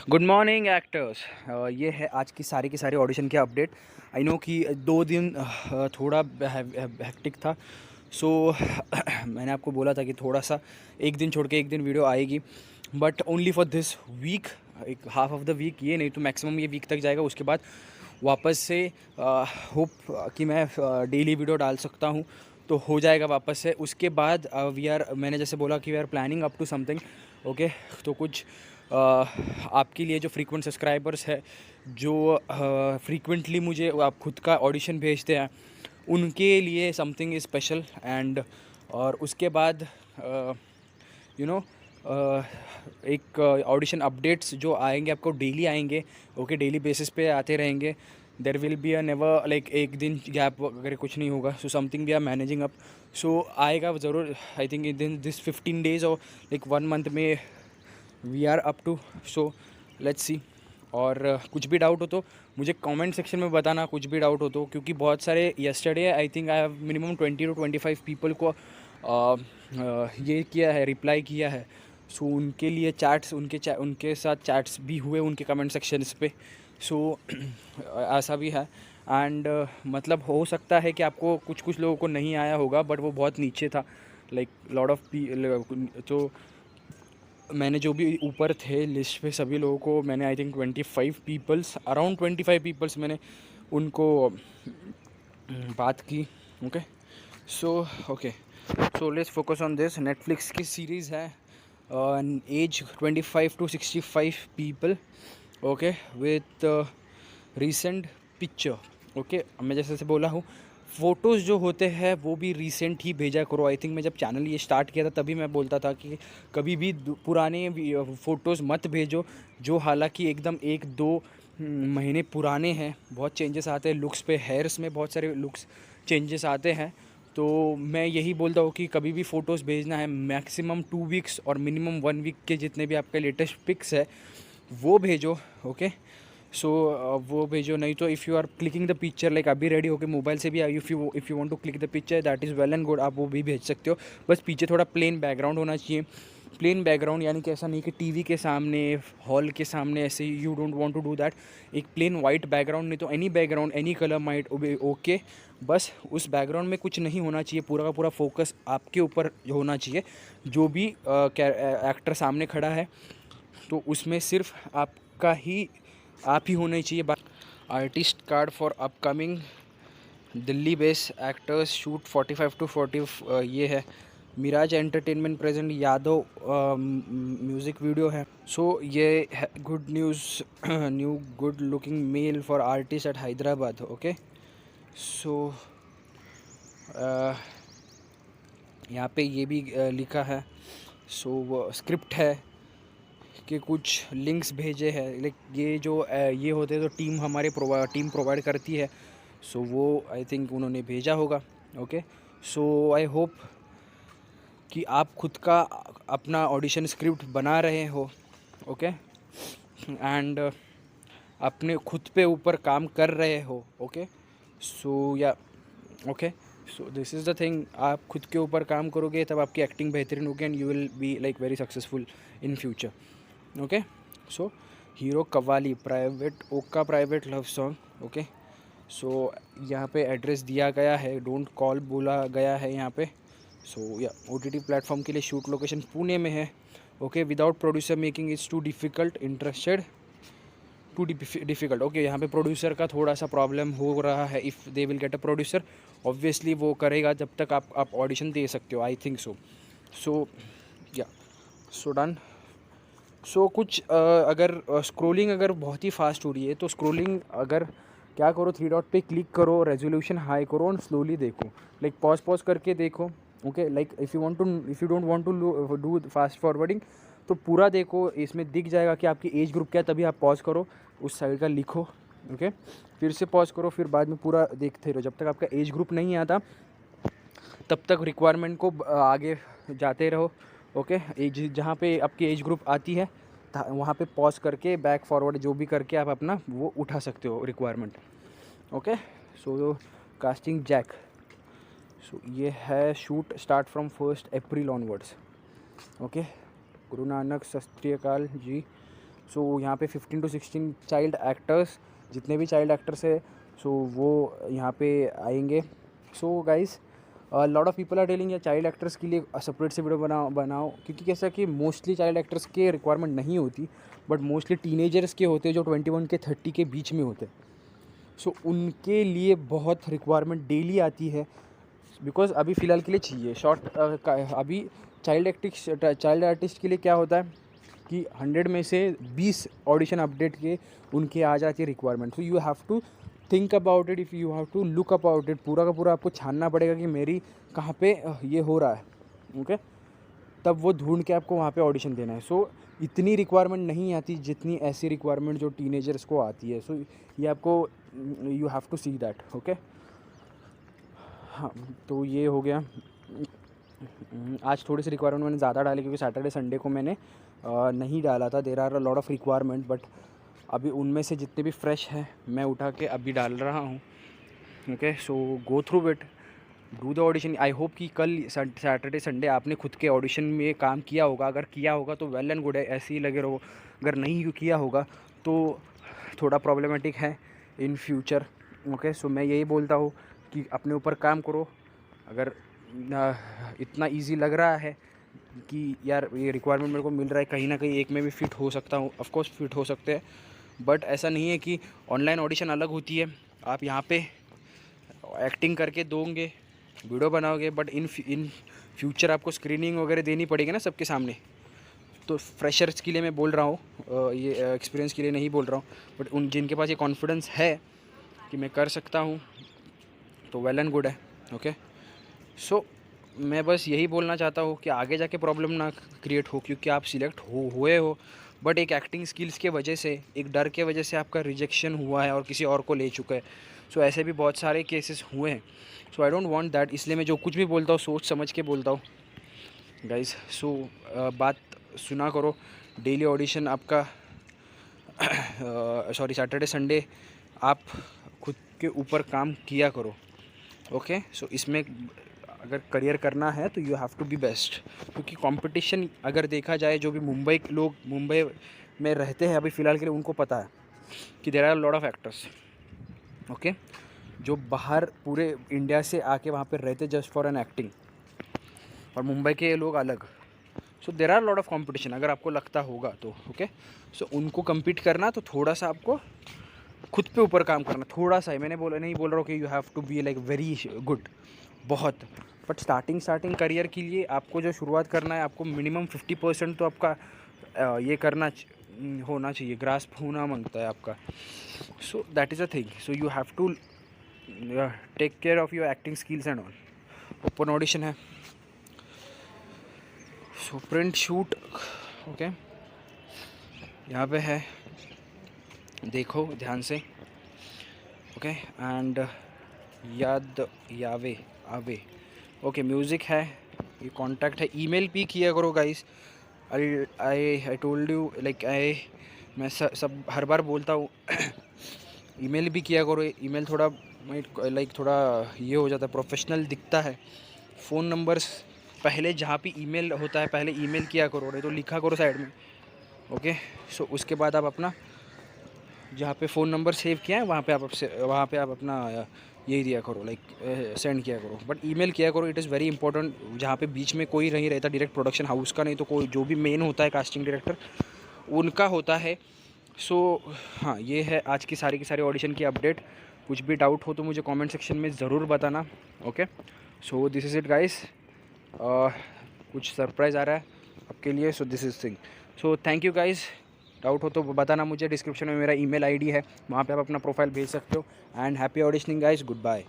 Good morning actors. ये है आज की सारी ऑडिशन के अपडेट। आई नो कि 2 दिन थोड़ा हेक्टिक था। सो मैंने आपको बोला था कि थोड़ा सा एक दिन छोड़ के एक दिन वीडियो आएगी, but only for this week, एक हाफ ऑफ द वीक। ये नहीं तो मैक्सिमम ये वीक तक जाएगा। उसके बाद वापस से होप कि मैं डेली वीडियो डाल सकता हूँ, तो हो जाएगा वापस से। उसके बाद मैंने जैसे बोला कि we are planning up to something. Okay, तो कुछ आपके लिए जो फ्रीक्वेंट सब्सक्राइबर्स है, जो फ्रीक्वेंटली मुझे आप खुद का ऑडिशन भेजते हैं, उनके लिए समथिंग स्पेशल। एंड और उसके बाद यू नो एक ऑडिशन अपडेट्स जो आएंगे आपको डेली आएंगे। ओके, डेली बेसिस पे आते रहेंगे। There will be a never like एक दिन गैप वगैरह कुछ नहीं होगा। So something we are managing up. So आएगा ज़रूर। I think in this 15 days और लाइक 1 month में we are up to. So let's see. और कुछ भी डाउट हो तो मुझे कमेंट सेक्शन में बताना, कुछ भी डाउट हो तो, क्योंकि बहुत सारे yesterday I think I have minimum 20 to 25 people को ये किया है, रिप्लाई किया है। सो उनके लिए चैट्स, उनके साथ चैट्स भी हुए उनके कमेंट सेक्शंस पे। सो ऐसा भी है। एंड मतलब हो सकता है कि आपको कुछ कुछ लोगों को नहीं आया होगा, बट वो बहुत नीचे था। लाइक लॉट ऑफ तो मैंने जो भी ऊपर थे लिस्ट पे सभी लोगों को मैंने आई थिंक 25 पीपल्स मैंने उनको बात की। Okay, so okay, so let's focus on this. Netflix की सीरीज़ है, age 25 to 65 people. Okay, with recent picture. Okay, मैं जैसे बोला हूँ, फ़ोटोज़ जो होते हैं वो भी रिसेंट ही भेजा करो। आई थिंक मैं जब चैनल ये स्टार्ट किया था तभी मैं बोलता था कि कभी भी पुराने फ़ोटोज़ मत भेजो, जो हालांकि एकदम 1-2 महीने पुराने हैं। बहुत चेंजेस आते हैं लुक्स पे, हेयर्स में बहुत सारे लुक्स चेंजेस आते हैं। तो मैं यही बोलता हूँ कि कभी भी फ़ोटोज़ भेजना है मैक्सिमम 2 weeks और मिनिमम 1 week के जितने भी आपके लेटेस्ट पिक्स है वो भेजो। ओके, सो वो भेजो। नहीं तो if you are clicking the picture, like अभी रेडी होके मोबाइल से भी if you want to click the picture, that is well and good, आप वो भी भेज सकते हो। बस पीछे थोड़ा प्लेन बैकग्राउंड होना चाहिए। प्लेन बैकग्राउंड यानी कि ऐसा नहीं कि टीवी के सामने, हॉल के सामने ऐसे, you don't want to do that. एक प्लेन वाइट बैकग्राउंड, नहीं तो any background, any colour might okay. बस उस बैकग्राउंड में कुछ नहीं होना चाहिए, पूरा का पूरा फोकस आपके ऊपर होना चाहिए। जो भी एक्टर सामने खड़ा है तो उसमें सिर्फ आपका ही, आप ही होने चाहिए। Artist card for upcoming Delhi base actors shoot 45 to 40 ये है। Mirage entertainment present Yadav music video है। सो ये है good news, new good looking male for artist at Hyderabad. Okay, so यहाँ पे ये भी लिखा है। सो वो स्क्रिप्ट है कि कुछ लिंक्स भेजे हैं। लाइक ये जो ये होते हैं तो टीम प्रोवाइड करती है। सो वो आई थिंक उन्होंने भेजा होगा। ओके, सो आई होप कि आप खुद का अपना ऑडिशन स्क्रिप्ट बना रहे हो। ओके, एंड अपने खुद पे ऊपर काम कर रहे हो। ओके, सो या okay, so this is the thing. आप खुद के ऊपर काम करोगे तब आपकी एक्टिंग बेहतरीन होगी and you will be like very successful in future. Okay, so hero qawwali private ओका private love song. Okay, so यहाँ पे एड्रेस दिया गया है, डोंट कॉल बोला गया है यहाँ पे। सो या OTT प्लेटफॉर्म के लिए शूट लोकेशन पुणे में है। Okay, without producer making is too difficult, interested too difficult. Okay, यहाँ पे प्रोड्यूसर का थोड़ा सा प्रॉब्लम हो रहा है। If they will get a producer, obviously वो करेगा जब तक आप ऑडिशन दे सकते हो। I think so. सो या सो डन। सो कुछ अगर स्क्रोलिंग अगर बहुत ही फास्ट हो रही है तो स्क्रोलिंग अगर क्या करो, 3 डॉट पे क्लिक करो, रेजोल्यूशन हाई करो और स्लोली देखो। लाइक पॉज करके देखो। Okay, like if you don't want to do fast forwarding तो पूरा देखो, इसमें दिख जाएगा कि आपकी एज ग्रुप क्या है, तभी आप पॉज करो, उस साइड का लिखो। ओके, फिर से पॉज करो, फिर बाद में पूरा देखते रहो। जब तक आपका एज ग्रुप नहीं आता तब तक रिक्वायरमेंट को आगे जाते रहो। ओके, एज जहाँ पे आपकी एज ग्रुप आती है वहाँ पे पॉज करके बैक फॉरवर्ड जो भी करके आप अपना वो उठा सकते हो रिक्वायरमेंट। ओके, सो कास्टिंग जैक। सो ये है shoot start from 1 April onwards. Okay, Guru Nanak शास्त्रीय काल जी। सो यहाँ पे 15 to 16 चाइल्ड एक्टर्स, जितने भी चाइल्ड एक्टर्स है सो वो यहाँ पे आएंगे। So guys lot of people are telling या चाइल्ड एक्टर्स के लिए सेपरेट से वीडियो बनाओ, क्योंकि कैसा कि मोस्टली चाइल्ड एक्टर्स के रिक्वायरमेंट नहीं होती, बट मोस्टली टीनेजर्स के होते हैं जो 21 के 30 के बीच में होते हैं। सो उनके लिए बहुत रिक्वायरमेंट डेली आती है, बिकॉज अभी फ़िलहाल के लिए चाहिए शॉर्ट। अभी चाइल्ड आर्टिस्ट के लिए क्या होता है कि 100 में से 20 ऑडिशन अपडेट के उनके आ जाती है requirement. So you have to think about it, if you have to look about it, पूरा का पूरा आपको छानना पड़ेगा कि मेरी कहाँ पे ये हो रहा है, ओके तब वो ढूंढ के आपको वहाँ पे ऑडिशन देना है। सो इतनी रिक्वायरमेंट नहीं आती जितनी ऐसी रिक्वायरमेंट जो टीनेजर्स को आती है। सो ये आपको you have to see that, okay. हाँ, तो ये हो गया। आज थोड़ी सी रिक्वायरमेंट मैंने ज़्यादा डाली क्योंकि सैटरडे संडे को मैंने नहीं डाला था। There are a lot of requirement, but अभी उनमें से जितने भी फ्रेश हैं मैं उठा के अभी डाल रहा हूँ, okay. So go through it, do the audition. I hope कि कल सैटरडे संडे आपने खुद के ऑडिशन में काम किया होगा। अगर किया होगा तो वेल एंड गुड है, ऐसे ही लगे रहो। अगर नहीं किया होगा तो थोड़ा प्रॉब्लमेटिक है इन फ्यूचर, ओके। सो मैं यही बोलता हूँ कि अपने ऊपर काम करो। अगर इतना इजी लग रहा है कि यार ये रिक्वायरमेंट मेरे को मिल रहा है, कहीं ना कहीं एक में भी फ़िट हो सकता हूँ, ऑफ कोर्स फ़िट हो सकते हैं, बट ऐसा नहीं है कि ऑनलाइन ऑडिशन अलग होती है। आप यहाँ पे एक्टिंग करके दोगे, वीडियो बनाओगे, बट इन फ्यूचर आपको स्क्रीनिंग वगैरह देनी पड़ेगी ना सबके सामने। तो फ्रेशर्स के लिए मैं बोल रहा हूँ, ये एक्सपीरियंस के लिए नहीं बोल रहा हूँ, बट उन जिनके पास ये कॉन्फिडेंस है कि मैं कर सकता हूँ तो वेल एंड गुड है, ओके। सो मैं बस यही बोलना चाहता हूँ कि आगे जाके प्रॉब्लम ना क्रिएट हो, क्योंकि आप सिलेक्ट हुए हो, बट एक एक्टिंग स्किल्स के वजह से, एक डर के वजह से आपका रिजेक्शन हुआ है और किसी और को ले चुका है। सो ऐसे भी बहुत सारे केसेस हुए हैं। सो आई डोंट वांट दैट, इसलिए मैं जो कुछ भी बोलता हूँ सोच समझ के बोलता हूँ गाइस। सो बात सुना करो। डेली ऑडिशन आपका सैटरडे संडे आप खुद के ऊपर काम किया करो, ओके। सो इसमें अगर करियर करना है तो you have to be best, क्योंकि कंपटीशन अगर देखा जाए, जो भी लोग मुंबई में रहते हैं अभी फ़िलहाल के लिए, उनको पता है कि there are lot of actors, okay, जो बाहर पूरे इंडिया से आके वहाँ पे रहते जस्ट फॉर एन एक्टिंग, और मुंबई के लोग अलग। So there are lot of competition, अगर आपको लगता होगा तो, ओके। सो उनको कम्पीट करना तो थोड़ा सा आपको खुद पे ऊपर काम करना, थोड़ा सा ही। मैंने नहीं बोल रहा हूँ कि you have to be like very good, बहुत, बट स्टार्टिंग करियर के लिए आपको जो शुरुआत करना है, आपको मिनिमम 50% तो आपका ये करना होना चाहिए, ग्रास्प होना मांगता है आपका। So that is a thing. So you have to take care of your acting skills and all. Open audition है, सो प्रिंट शूट, ओके, यहाँ पे है, देखो ध्यान से, ओके। एंड आवे, ओके। म्यूज़िक है, ये कॉन्टैक्ट है, ईमेल भी किया करो guys. I told you, like मैं सब हर बार बोलता हूँ ईमेल भी किया करो। ईमेल थोड़ा लाइक थोड़ा ये हो जाता है, प्रोफेशनल दिखता है। फ़ोन नंबर्स पहले जहाँ पे ईमेल होता है पहले ईमेल किया करो, नहीं तो लिखा करो साइड में, ओके। सो उसके बाद आप अपना जहाँ पे फ़ोन नंबर सेव किया है वहाँ पे आप अपना यही दिया करो, लाइक सेंड किया करो, बट ईमेल किया करो। इट इज़ वेरी इंपॉर्टेंट, जहाँ पे बीच में कोई नहीं रहता, डायरेक्ट प्रोडक्शन हाउस का नहीं तो कोई जो भी मेन होता है कास्टिंग डायरेक्टर, उनका होता है। सो हाँ, ये है आज की सारी ऑडिशन की अपडेट। कुछ भी डाउट हो तो मुझे कमेंट सेक्शन में ज़रूर बताना, okay. So this is it guys. कुछ सरप्राइज़ आ रहा है आपके लिए, so this is thing. So thank you guys. Doubt हो तो बताना मुझे, डिस्क्रिप्शन में मेरा ईमेल आईडी है, वहाँ पे आप अपना प्रोफाइल भेज सकते हो। And happy auditioning guys, good bye.